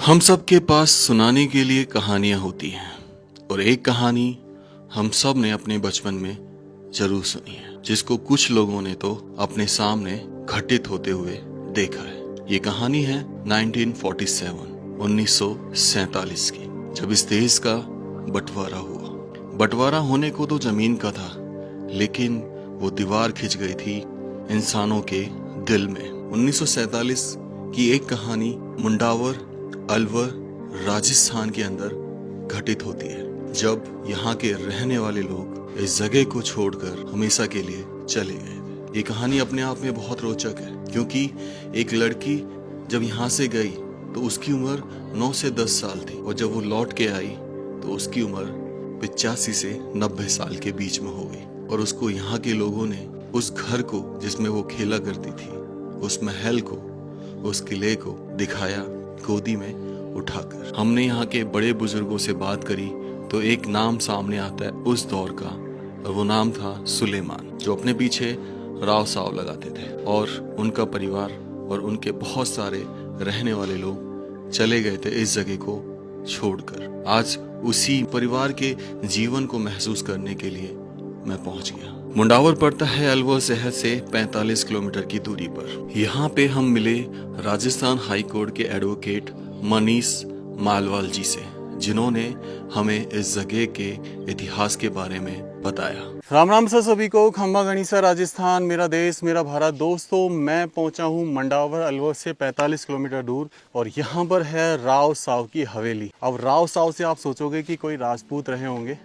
हम सब के पास सुनाने के लिए कहानियां होती हैं और एक कहानी हम सब ने अपने बचपन में जरूर सुनी है, जिसको कुछ लोगों ने तो अपने सामने घटित होते हुए देखा है। ये कहानी है 1947 की, जब इस देश का बंटवारा हुआ। बंटवारा होने को तो जमीन का था, लेकिन वो दीवार खिंच गई थी इंसानों के दिल में। 1947 की एक कहानी मुंडावर अलवर राजस्थान के अंदर घटित होती है, जब यहाँ के रहने वाले लोग इस जगह को छोड़कर हमेशा के लिए चले गए थे। ये कहानी अपने आप में बहुत रोचक है, क्योंकि एक लड़की जब यहाँ से गई तो उसकी उम्र 9 से 10 साल थी, और जब वो लौट के आई तो उसकी उम्र 85 से 90 साल के बीच में हो गई। और उसको यहाँ के लोगों ने उस घर को जिसमें वो खेला करती थी, उस महल को, उस किले को दिखाया गोदी में उठाकर। हमने यहाँ के बड़े बुजुर्गों से बात करी तो एक नाम सामने आता है उस दौर का, और वो नाम था सुलेमान, जो अपने पीछे राव साव लगाते थे। और उनका परिवार और उनके बहुत सारे रहने वाले लोग चले गए थे इस जगह को छोड़कर। आज उसी परिवार के जीवन को महसूस करने के लिए मैं पहुंच गया। मुंडावर पड़ता है अलवर शहर से 45 किलोमीटर की दूरी पर। यहाँ पे हम मिले राजस्थान हाई कोर्ट के एडवोकेट मनीष मालवाल जी से, जिन्होंने हमें इस जगह के इतिहास के बारे में बताया। राम राम सर सभी को, खम्बा गणिसा राजस्थान, मेरा देश मेरा भारत। दोस्तों, मैं पहुंचा हूं मंडावर अलवर से 45 किलोमीटर दूर, और यहाँ पर है राव साव की हवेली। अब राव साव से आप सोचोगे कि कोई राजपूत रहे होंगे,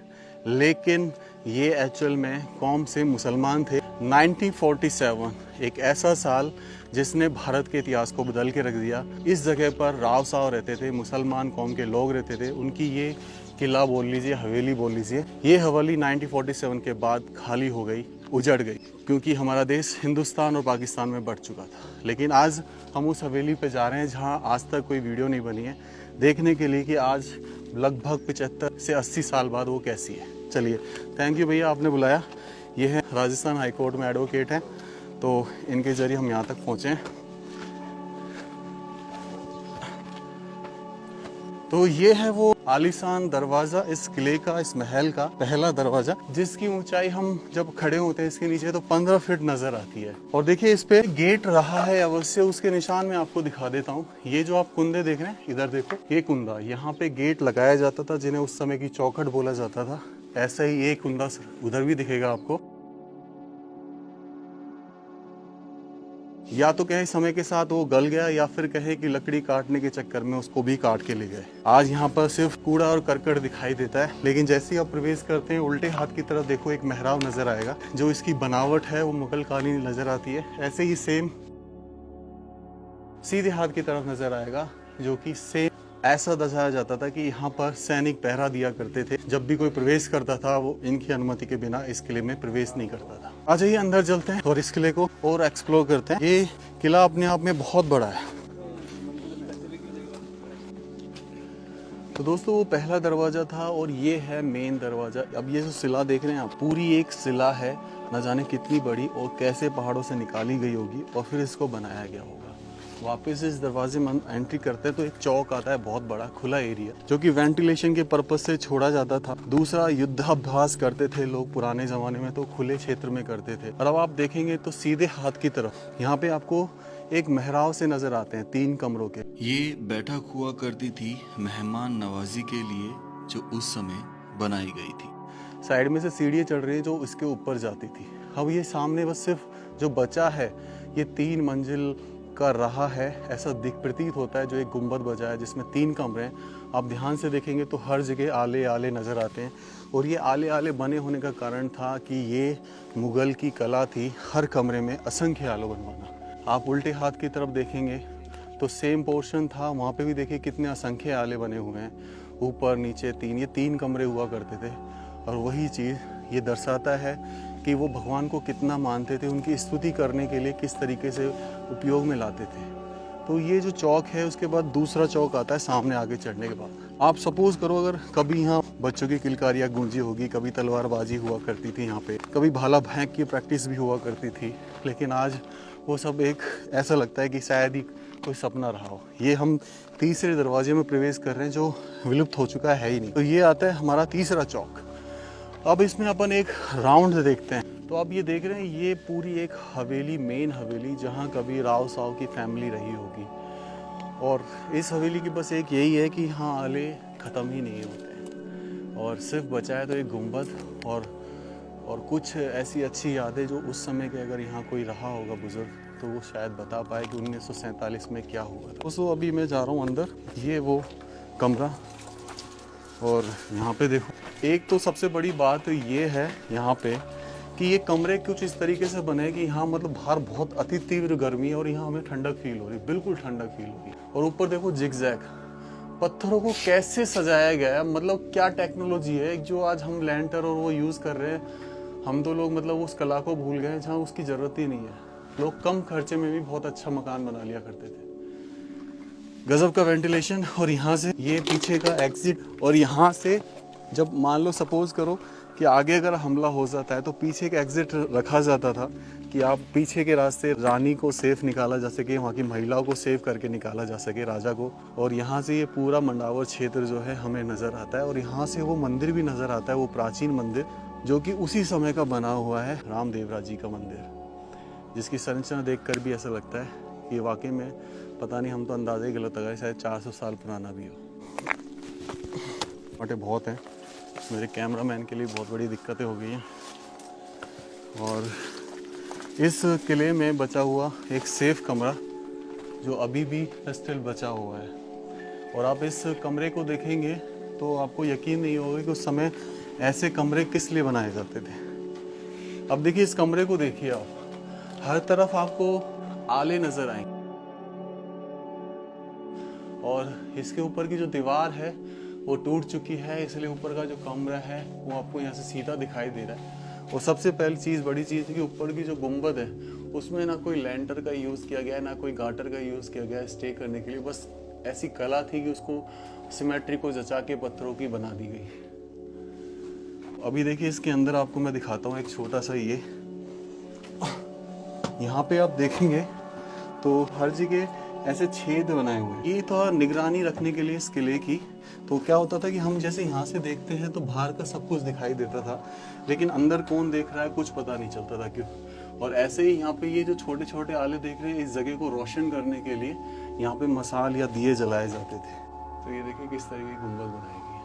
लेकिन ये एक्चुअल में कौम से मुसलमान थे। 1947 एक ऐसा साल जिसने भारत के इतिहास को बदल के रख दिया। इस जगह पर राव साव रहते थे, मुसलमान कौम के लोग रहते थे। उनकी ये किला बोल लीजिए, हवेली बोल लीजिए, ये हवेली 1947 के बाद खाली हो गई, उजड़ गई, क्योंकि हमारा देश हिंदुस्तान और पाकिस्तान में बढ़ चुका था। लेकिन आज हम उस हवेली पे जा रहे हैं जहाँ आज तक कोई वीडियो नहीं बनी है, देखने के लिए कि आज लगभग 75 से 80 साल बाद वो कैसी है। चलिए, थैंक यू भैया, आपने बुलाया। ये है राजस्थान हाई कोर्ट में एडवोकेट हैं, तो इनके जरिए हम यहाँ तक पहुँचे हैं। तो ये है वो आलीशान दरवाजा, इस किले का, इस महल का पहला दरवाजा, जिसकी ऊंचाई हम जब खड़े होते हैं इसके नीचे तो 15 फीट नजर आती है। और देखिए, इस पे गेट रहा है अवश्य, उसके निशान मैं आपको दिखा देता हूँ। ये जो आप कुंदे देख रहे हैं, इधर देखो, ये कुंदा, यहाँ पे गेट लगाया जाता था, जिन्हें उस समय की चौखट बोला जाता था। ऐसा ही एक कुंदा उधर भी दिखेगा आपको। या तो कहे समय के साथ वो गल गया, या फिर कहे कि लकड़ी काटने के चक्कर में उसको भी काट के ले गए। आज यहाँ पर सिर्फ कूड़ा और करकट दिखाई देता है, लेकिन जैसे ही आप प्रवेश करते हैं उल्टे हाथ की तरफ देखो, एक मेहराब नजर आएगा। जो इसकी बनावट है वो मुगल कालीन नजर आती है। ऐसे ही सेम सीधे हाथ की तरफ नजर आएगा, जो कि सेम ऐसा दर्शाया जाता था कि यहाँ पर सैनिक पहरा दिया करते थे। जब भी कोई प्रवेश करता था वो इनकी अनुमति के बिना इस किले में प्रवेश नहीं करता था। आ जाइए, अंदर चलते हैं और इस किले को और एक्सप्लोर करते हैं। ये किला अपने आप में बहुत बड़ा है। तो दोस्तों, वो पहला दरवाजा था और ये है मेन दरवाजा। अब ये जो शिला देख रहे हैं आप, पूरी एक शिला है, न जाने कितनी बड़ी और कैसे पहाड़ों से निकाली गई होगी और फिर इसको बनाया गया होगा। वापस इस दरवाजे में एंट्री करते हैं तो एक चौक आता है, बहुत बड़ा खुला एरिया, जो कि वेंटिलेशन के पर्पज से छोड़ा जाता था। दूसरा, युद्धाभ्यास करते थे लोग पुराने जमाने में, तो खुले क्षेत्र में करते थे। और अब आप देखेंगे तो सीधे हाथ की तरफ यहाँ पे आपको एक मेहराब से नजर आते हैं, 3 कमरों के। ये बैठक हुआ करती थी मेहमान नवाजी के लिए, जो उस समय बनाई गई थी। साइड में से सीढ़ियाँ चढ़ रही है जो इसके ऊपर जाती थी। अब ये सामने बस सिर्फ जो बचा है, ये 3 मंजिल का रहा है, ऐसा प्रतीत होता है। जो एक गुंबद बजा है जिसमें 3 कमरे हैं, आप ध्यान से देखेंगे तो हर जगह आले आले नजर आते हैं। और ये आले आले बने होने का कारण था कि ये मुगल की कला थी, हर कमरे में असंख्य आले बनवाना। आप उल्टे हाथ की तरफ देखेंगे तो सेम पोर्शन था, वहाँ पे भी देखिए कितने असंख्य आले बने हुए हैं, ऊपर नीचे 3, ये 3 कमरे हुआ करते थे। और वही चीज़ ये दर्शाता है कि वो भगवान को कितना मानते थे, उनकी स्तुति करने के लिए किस तरीके से उपयोग में लाते थे। तो ये जो चौक है, उसके बाद दूसरा चौक आता है सामने आगे चढ़ने के बाद। आप सपोज करो अगर कभी यहाँ बच्चों की किलकारियाँ गूंजी होगी, कभी तलवारबाजी हुआ करती थी यहाँ पे, कभी भाला फेंक की प्रैक्टिस भी हुआ करती थी, लेकिन आज वो सब एक ऐसा लगता है कि शायद ही कोई सपना रहा हो। ये हम तीसरे दरवाजे में प्रवेश कर रहे हैं जो विलुप्त हो चुका है ही नहीं। तो ये आता है हमारा तीसरा चौक। अब इसमें अपन एक राउंड देखते हैं। तो आप ये देख रहे हैं, ये पूरी एक हवेली, मेन हवेली, जहाँ कभी राव साव की फैमिली रही होगी। और इस हवेली की बस एक यही है कि यहाँ आले ख़त्म ही नहीं होते, और सिर्फ बचा है तो एक गुंबद और कुछ ऐसी अच्छी यादें जो उस समय के अगर यहाँ कोई रहा होगा बुजुर्ग तो वो शायद बता पाए कि 1947 में क्या हुआ था। तो अभी मैं जा रहा हूँ अंदर। ये वो कमरा, और यहाँ पे देखो, एक तो सबसे बड़ी बात ये है यहाँ पे कि ये कमरे कुछ इस तरीके से बने कि यहाँ मतलब बाहर बहुत अति तीव्र गर्मी है और यहाँ हमें ठंडक फील हो रही है, बिल्कुल ठंडक फील हो रही है। और ऊपर देखो जिगजैग पत्थरों को कैसे सजाया गया है, मतलब क्या टेक्नोलॉजी है जो आज हम लैंटर और वो यूज़ कर रहे हैं। हम तो लोग मतलब उस कला को भूल गए जहाँ उसकी ज़रूरत ही नहीं है। लोग कम खर्चे में भी बहुत अच्छा मकान बना लिया करते थे। गजब का वेंटिलेशन। और यहाँ से ये पीछे का एग्जिट, और यहाँ से जब मान लो सपोज करो कि आगे अगर हमला हो जाता है तो पीछे का एग्जिट रखा जाता था कि आप पीछे के रास्ते रानी को सेफ निकाला जा सके, वहाँ की महिलाओं को सेव करके निकाला जा सके, राजा को। और यहाँ से ये पूरा मंडावर क्षेत्र जो है हमें नज़र आता है, और यहाँ से वो मंदिर भी नज़र आता है, वो प्राचीन मंदिर जो कि उसी समय का बना हुआ है, रामदेवरा जी का मंदिर, जिसकी संरचना देखकर भी ऐसा लगता है कि वाकई में पता नहीं, हम तो अंदाज़ा ही गलत लगा, शायद 400 साल पुराना भी हो। बटे बहुत हैं, मेरे कैमरामैन के लिए बहुत बड़ी दिक्कतें हो गई हैं। और इस किले में बचा हुआ एक सेफ कमरा जो अभी भी स्टिल बचा हुआ है, और आप इस कमरे को देखेंगे तो आपको यकीन नहीं होगा कि उस समय ऐसे कमरे किस लिए बनाए जाते थे। अब देखिए इस कमरे को देखिए आप, हर तरफ आपको आले नजर आएंगे, और इसके ऊपर की जो दीवार है वो टूट चुकी है, इसलिए ऊपर का जो कमरा है वो आपको यहाँ से सीधा दिखाई दे रहा है। और सबसे पहली चीज़, बड़ी चीज़ है कि ऊपर की जो गुंबद है उसमें ना कोई लैंटर का यूज़ किया गया है, ना कोई गाटर का यूज़ किया गया है स्टे करने के लिए। बस ऐसी कला थी कि उसको सिमेट्री को जचा के पत्थरों की बना दी गई। अभी देखिए इसके अंदर आपको मैं दिखाता हूँ एक छोटा सा, ये यहाँ पे आप देखेंगे तो हर जगह ऐसे छेद बनाए हुए। ये तो निगरानी रखने के लिए इस किले की। तो क्या होता था कि हम जैसे यहाँ से देखते हैं तो बाहर का सब कुछ दिखाई देता था, लेकिन अंदर कौन देख रहा है कुछ पता नहीं चलता था क्यों। और ऐसे ही यहाँ पे ये जो छोटे छोटे आले देख रहे हैं, इस जगह को रोशन करने के लिए यहाँ पे मसाल या दिए जलाए जाते थे। तो ये देखिए किस तरह की गुंबद बनाई गई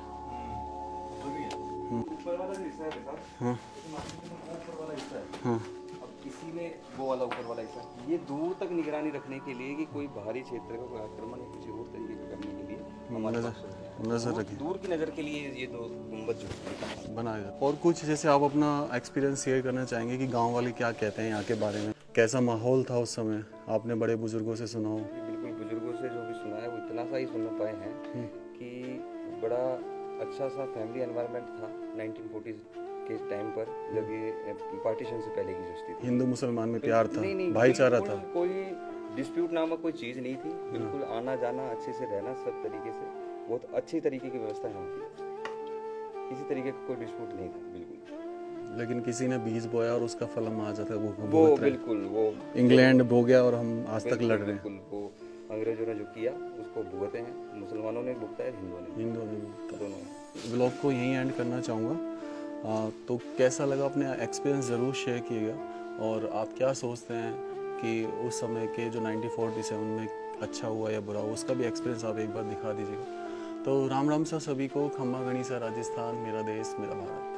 है। हाँ, इसी में वो वाला ऊपर वाला हिस्सा, ये दूर तक निगरानी रखने के लिए कि कोई बाहरी क्षेत्र का कोई आक्रमण या किसी और तरीके का करने के लिए हमारे नजर रखी, दूर की नज़र के लिए ये दो गुंबद जो बनाया जाता। और कुछ जैसे आप अपना एक्सपीरियंस शेयर करना चाहेंगे कि गांव वाले क्या कहते हैं यहाँ के बारे में, कैसा माहौल था उस समय, आपने बड़े बुजुर्गों से सुना हो? बिल्कुल, बुजुर्गों से जो भी सुना है वो इतना सा ही सुन पाए हैं कि बड़ा अच्छा सा फैमिली एनवायरनमेंट था 1940 के टाइम पर, जब ये पार्टीशन से पहले की जो स्थिति, हिंदू मुसलमान में प्यार था, नहीं, भाईचारा था, कोई डिस्प्यूट नामक कोई चीज़ नहीं थी। बिल्कुल आना जाना, अच्छे से रहना, सब तरीके से बहुत अच्छी तरीके की व्यवस्था है उनकी, किसी तरीके का कोई डिस्प्यूट नहीं था बिल्कुल। लेकिन किसी ने बीज बोया और उसका फल हम आज तक वो बिल्कुल वो इंग्लैंड बो गया और हम आज तक लड़ रहे हैं। बिल्कुल, वो अंग्रेजों ने जो किया उसको भुगते हैं, मुसलमानों ने भुगता है, हिंदुओं ने दोनों। ब्लॉग को यहीं एंड करना चाहूँगा। तो कैसा लगा अपने एक्सपीरियंस ज़रूर शेयर कीजिएगा, और आप क्या सोचते हैं कि उस समय के जो 1947 में अच्छा हुआ या बुरा हुआ, उसका भी एक्सपीरियंस आप एक बार दिखा दीजिएगा। तो राम राम सा सभी को, खम्मा गणिसा राजस्थान, मेरा देश मेरा भारत।